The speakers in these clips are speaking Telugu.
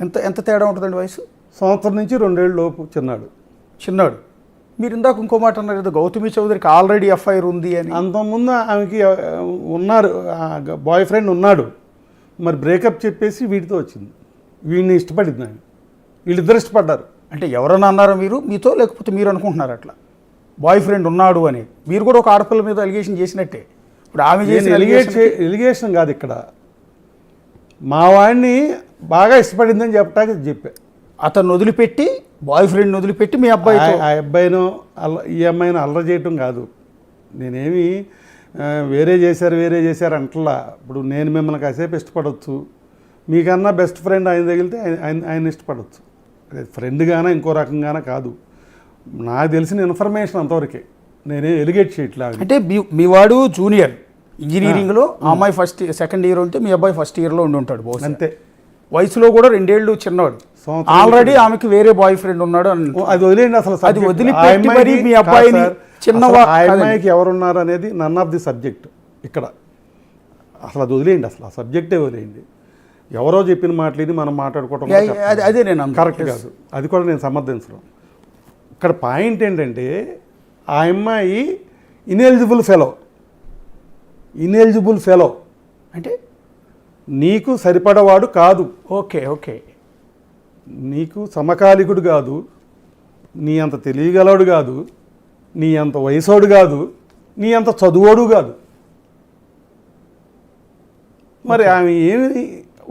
ఎంత ఎంత తేడా ఉంటుందండి వయసు? సంవత్సరం నుంచి 2 ఏళ్ళ లోపు చిన్నాడు. మీరు ఇందాక ఇంకో మాట అన్నారు కదా, గౌతమి చౌదరికి ఆల్రెడీ ఎఫ్ఐఆర్ ఉంది అని. అంతకుముందు ఆమెకి ఉన్నారు, బాయ్ ఫ్రెండ్ ఉన్నాడు. మరి బ్రేకప్ చెప్పేసి వీటితో వచ్చింది. వీడిని ఇష్టపడింది ఆమె. వీళ్ళిద్దరు ఇష్టపడ్డారు. అంటే ఎవరన్నా అన్నారో మీరు మీతో, లేకపోతే మీరు అనుకుంటున్నారు అట్లా బాయ్ ఫ్రెండ్ ఉన్నాడు అని? మీరు కూడా ఒక ఆడపిల్ల మీద ఎలిగేషన్ చేసినట్టే. ఇప్పుడు ఆమె చేసిన ఎలిగేషన్ కాదు ఇక్కడ, మా వాడిని బాగా ఇష్టపడిందని చెప్పడానికి చెప్పా. అతను వదిలిపెట్టి, బాయ్ ఫ్రెండ్ వదిలిపెట్టి మీ అబ్బాయి, ఆ అబ్బాయిను ఈ అమ్మాయిని అల్లరి చేయటం కాదు. నేనేమి వేరే చేశారు అంటలా. ఇప్పుడు నేను మిమ్మల్ని కాసేపు ఇష్టపడవచ్చు, మీకన్నా బెస్ట్ ఫ్రెండ్ ఆయన తగిలితే ఆయన ఇష్టపడవచ్చు. ఫ్రెండ్ గానా ఇంకో రకంగానే కాదు. నాకు తెలిసిన ఇన్ఫర్మేషన్ అంతవరకే, నేనే ఎలిగేట్ చేయట్లా. అంటే మీ వాడు జూనియర్ ఇంజనీరింగ్లో, ఆ అమ్మాయి సెకండ్ ఇయర్ ఉంటే మీ అబ్బాయి ఫస్ట్ ఇయర్లో ఉండి ఉంటాడు బహుశా. అంతే. వయసులో కూడా 2 ఏళ్ళు చిన్నవాడు. ఆల్రెడీ ఆమెకి వేరే బాయ్ ఫ్రెండ్ ఉన్నాడు. అది వదిలేండి అసలు. అది వదిలిపెట్టి మరి మీ అబ్బాయిని చిన్నవాడు, ఆ అమ్మాయికి ఎవరున్నారు అనేది నన్ ఆఫ్ ది సబ్జెక్ట్ ఇక్కడ. అసలు అది వదిలేయండి, అసలు ఆ సబ్జెక్టే వదిలేయండి. ఎవరో చెప్పిన మాటలేని మనం మాట్లాడుకోవటం అదే నేను కరెక్ట్ కాదు. అది కూడా నేను సమర్థించడం. ఇక్కడ పాయింట్ ఏంటంటే, ఆ అమ్మాయి ఇనెలిజిబుల్ ఫెలో అంటే నీకు సరిపడవాడు కాదు. ఓకే. నీకు సమకాలికుడు కాదు, నీ అంత తెలియగలవాడు కాదు, నీ అంత వయసోడు కాదు, నీ అంత చదువుడు కాదు. మరి ఆమె ఏమి,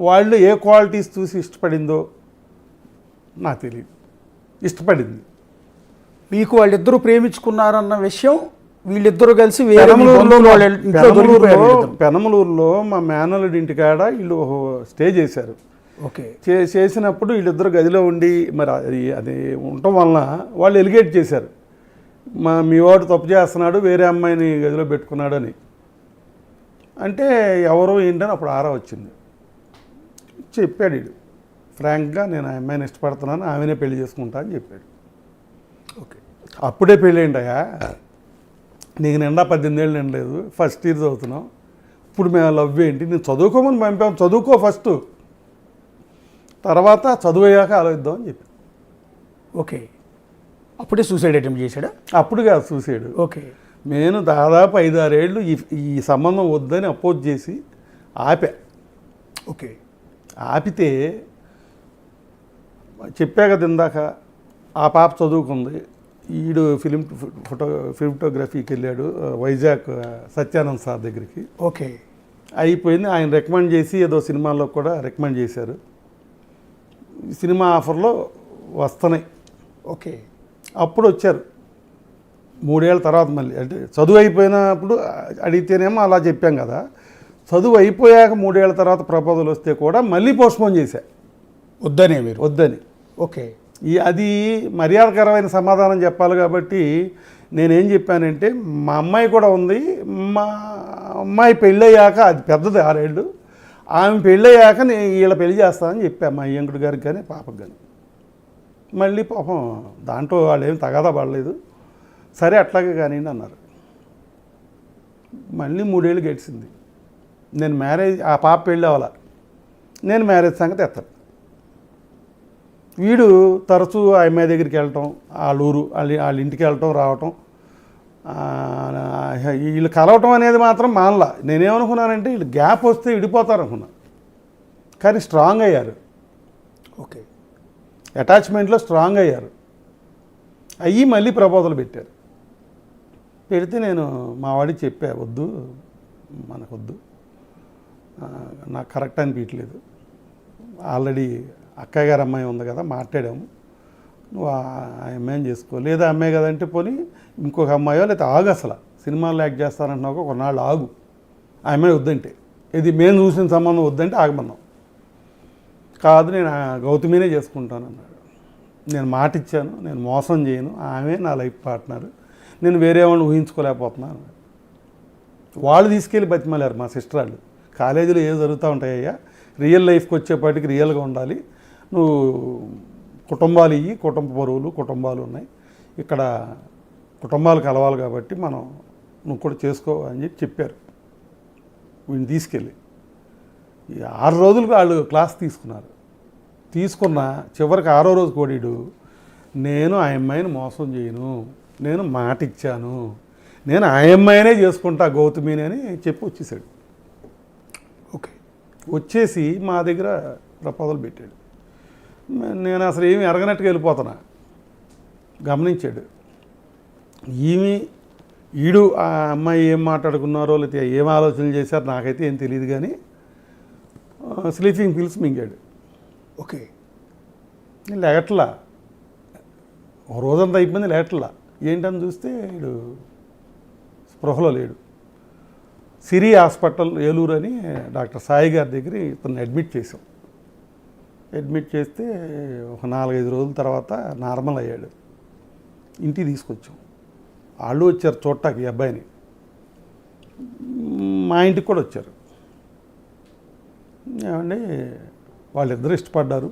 వాళ్ళు ఏ క్వాలిటీస్ చూసి ఇష్టపడిందో నాకు తెలియదు. ఇష్టపడింది. మీకు వాళ్ళిద్దరూ ప్రేమించుకున్నారన్న విషయం వీళ్ళిద్దరూ కలిసి పెనమలూరులో మా మేనల్లుడి ఇంటికాడ వీళ్ళు స్టే చేశారు. ఓకే. చేసినప్పుడు వీళ్ళిద్దరు గదిలో ఉండి, మరి అది ఉండటం వలన వాళ్ళు ఎలిగేట్ చేశారు, మీ వాడు తప్పు చేస్తున్నాడు, వేరే అమ్మాయిని గదిలో పెట్టుకున్నాడు అని. అంటే ఎవరో ఏంటని అప్పుడు ఆరా వచ్చింది. చెప్పాడు వీడు ఫ్రాంక్గా, నేను ఆ అమ్మాయిని ఇష్టపడుతున్నాను, ఆమెనే పెళ్లి చేసుకుంటా అని చెప్పాడు. ఓకే. అప్పుడే పెళ్ళేంటయా, నీకు నిండా 18 ఏళ్ళు నిండలేదు, ఫస్ట్ ఇయర్ చదువుతున్నావు, ఇప్పుడు మేము లవ్ ఏంటి, నేను చదువుకోమని పంపాము, చదువుకో ఫస్ట్, తర్వాత చదువయ్యాక ఆలోచిద్దాం అని చెప్పి. ఓకే. అప్పుడే సూసైడ్ అటెంప్ట్ చేశాడా? అప్పుడు కాదు సూసైడ్. ఓకే. నేను దాదాపు 5-6 ఏళ్ళు ఈ సంబంధం వద్దని అపోజ్ చేసి ఆపా. ఓకే. ఆపితే చెప్పా కదా ఇందాక, ఆ పాప చదువుకుంది, ఈడు ఫోటోగ్రఫీకి వెళ్ళాడు వైజాగ్ సత్యానంద్ సార్ దగ్గరికి. ఓకే. అయిపోయింది. ఆయన రికమెండ్ చేసి ఏదో సినిమాల్లో కూడా రికమెండ్ చేశారు. సినిమా ఆఫర్లో వస్తున్నాయి. ఓకే. అప్పుడు వచ్చారు 3 ఏళ్ళ తర్వాత మళ్ళీ. అంటే చదువు అయిపోయినప్పుడు అడిగితేనేమో అలా చెప్పాం కదా, చదువు అయిపోయాక 3 ఏళ్ళ తర్వాత ప్రపోజల్ వస్తే కూడా మళ్ళీ పోస్ట్పోన్ చేశా, వద్దని. ఓకే. అది మర్యాదకరమైన సమాధానం చెప్పాలి కాబట్టి నేనేం చెప్పానంటే, మా అమ్మాయి కూడా ఉంది, మా అమ్మాయి పెళ్ళయ్యాక, అది పెద్దది 6 ఏళ్ళు, ఆమె పెళ్ళయ్యాక నేను వీళ్ళ పెళ్లి చేస్తానని చెప్పా మా అయ్యంకుడు గారికి కానీ పాపకు కానీ. మళ్ళీ పాపం దాంట్లో వాళ్ళు ఏం తగాదా పడలేదు, సరే అట్లాగే కానివ్వండి అన్నారు. మళ్ళీ 3 ఏళ్ళు గడిచింది. నేను మ్యారేజ్, ఆ పాప పెళ్ళి అవ్వాల, నేను మ్యారేజ్ సంగతి ఎత్తాను. వీడు తరచూ ఆ అమ్మాయి దగ్గరికి వెళ్ళటం, వాళ్ళ ఊరు వాళ్ళ ఇంటికి వెళ్ళటం రావటం, వీళ్ళు కలవటం అనేది మాత్రం మానలా. నేనేమనుకున్నానంటే వీళ్ళు గ్యాప్ వస్తే విడిపోతారు అనుకున్నా, కానీ స్ట్రాంగ్ అయ్యారు. ఓకే. అటాచ్మెంట్లో స్ట్రాంగ్ అయ్యారు. అయ్యి మళ్ళీ ప్రపోజల్ పెట్టారు. పెడితే నేను మా వాడికి చెప్పా, వద్దు మనకొద్దు, నాకు కరెక్ట్ అనిపించలేదు, ఆల్రెడీ అక్కయ్య గారు అమ్మాయి ఉంది కదా, మాట్లాడాము, నువ్వు ఆ అమ్మాయిని చేసుకో, లేదా అమ్మాయి కదంటే పోనీ ఇంకొక అమ్మాయో, లేదా ఆగు, అసలు సినిమాల్లో యాక్ట్ చేస్తానంటున్నావు, కొన్నాళ్ళు ఆగు, ఆ అమ్మాయి వద్దంటే, ఇది మేము చూసిన సంబంధం వద్దంటే ఆగమన్నాం. కాదు నేను గౌతమినే చేసుకుంటాను అన్నాడు. నేను మాట ఇచ్చాను, నేను మోసం చేయను, ఆమె నా లైఫ్ పార్ట్నర్, నేను వేరే వాళ్ళని ఊహించుకోలేకపోతున్నాను. వాళ్ళు తీసుకెళ్ళి బతిమలారు మా సిస్టర్ వాళ్ళు, కాలేజీలో ఏదో జరుగుతూ ఉంటాయ్యా, రియల్ లైఫ్కి వచ్చేపాటికి రియల్గా ఉండాలి, నువ్వు కుటుంబాలు ఇవి, కుటుంబ పరువులు కుటుంబాలు ఉన్నాయి, ఇక్కడ కుటుంబాలు కలవాలి కాబట్టి నువ్వు కూడా చేసుకో అని చెప్పారు. వీడిని తీసుకెళ్ళి 6 రోజులకు వాళ్ళు క్లాస్ తీసుకున్నారు. తీసుకున్న చివరికి 6వ రోజు కోడీడు, నేను ఆ అమ్మాయిని మోసం చేయను, నేను మాట ఇచ్చాను, నేను ఆ అమ్మాయినే చేసుకుంటా గౌతమిని అని చెప్పి వచ్చేసాడు. ఓకే. వచ్చేసి మా దగ్గర ప్రపోజల్ పెట్టాడు. నేను అసలు ఏమి అరగనట్టుగా వెళ్ళిపోతున్నా. గమనించాడు. ఈడు ఆ అమ్మాయి ఏం మాట్లాడుకున్నారో లేకపోతే ఏం ఆలోచనలు చేశారో నాకైతే ఏం తెలియదు, కానీ స్లీపింగ్ పిల్స్ మింగాడు. ఓకే. నేను లేగట్లా, ఒక రోజంతా అయిపోయింది లేగట్లా. ఏంటని చూస్తే వీడు స్పృహలో లేడు. సిరి హాస్పిటల్ ఏలూరు అని డాక్టర్ సాయి గారి దగ్గర ఇతను అడ్మిట్ చేసాం. అడ్మిట్ చేస్తే ఒక 4-5 రోజుల తర్వాత నార్మల్ అయ్యాడు. ఇంటికి తీసుకొచ్చాం. వాళ్ళు వచ్చారు చూడటానికి ఈ అబ్బాయిని. మా ఇంటికి కూడా వచ్చారు. ఏమండి వాళ్ళిద్దరూ ఇష్టపడ్డారు,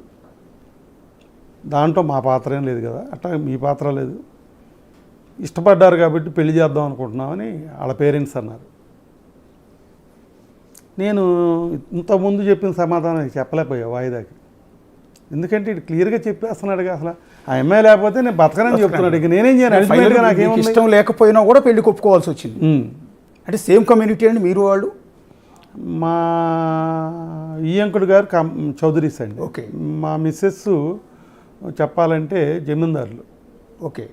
దాంట్లో మా పాత్ర ఏం లేదు కదా, అట్లా మీ పాత్ర లేదు, ఇష్టపడ్డారు కాబట్టి పెళ్లి చేద్దాం అనుకుంటున్నామని వాళ్ళ పేరెంట్స్ అన్నారు. నేను ఇంతకుముందు చెప్పిన సమాధానం చెప్పలేకపోయా వాయిదాకి. ఎందుకంటే ఇటు క్లియర్గా చెప్పేస్తున్నాడుగా, అసలు ఆ అమ్మాయి లేకపోతే నేను బతకనని చెప్తున్నాడు. ఇక నేనేం చేయను, అల్టిమేట్గా నాకేమో ఇష్టం లేకపోయినా కూడా పెళ్లి ఒప్పుకోవాల్సి వచ్చింది. అంటే సేమ్ కమ్యూనిటీ అండి మీరు వాళ్ళు? మా ఈయంకుడు గారు చౌదరీస్ అండి. ఓకే. మా మిస్సెస్ చెప్పాలంటే జమీందారులు. ఓకే.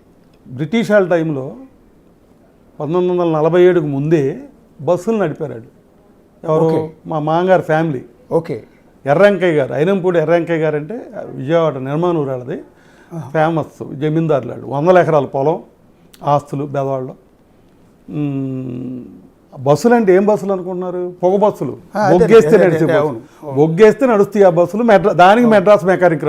బ్రిటిష్ వాళ్ళ టైంలో 1947కు ముందే బస్సులు నడిపారు. ఎవరు? మా మామగారు ఫ్యామిలీ. ఓకే. ఎర్రంకయ్య గారు, అయినంపూడి ఎర్రంకయ్య గారు అంటే విజయవాడ నిర్మాణూరు వాళ్ళది ఫేమస్ జమీందారులు వాళ్ళు. 100 ఎకరాల పొలం, ఆస్తులు బెదవాళ్ళు. బస్సులు అంటే ఏం బస్సులు అనుకుంటున్నారు? పొగ బస్సులు. బొగ్గేస్తే నడిచే బస్సులు. బొగ్గేస్తే నడుస్తాయి ఆ బస్సులు. దానికి మెడ్రాస్ మెకానిక్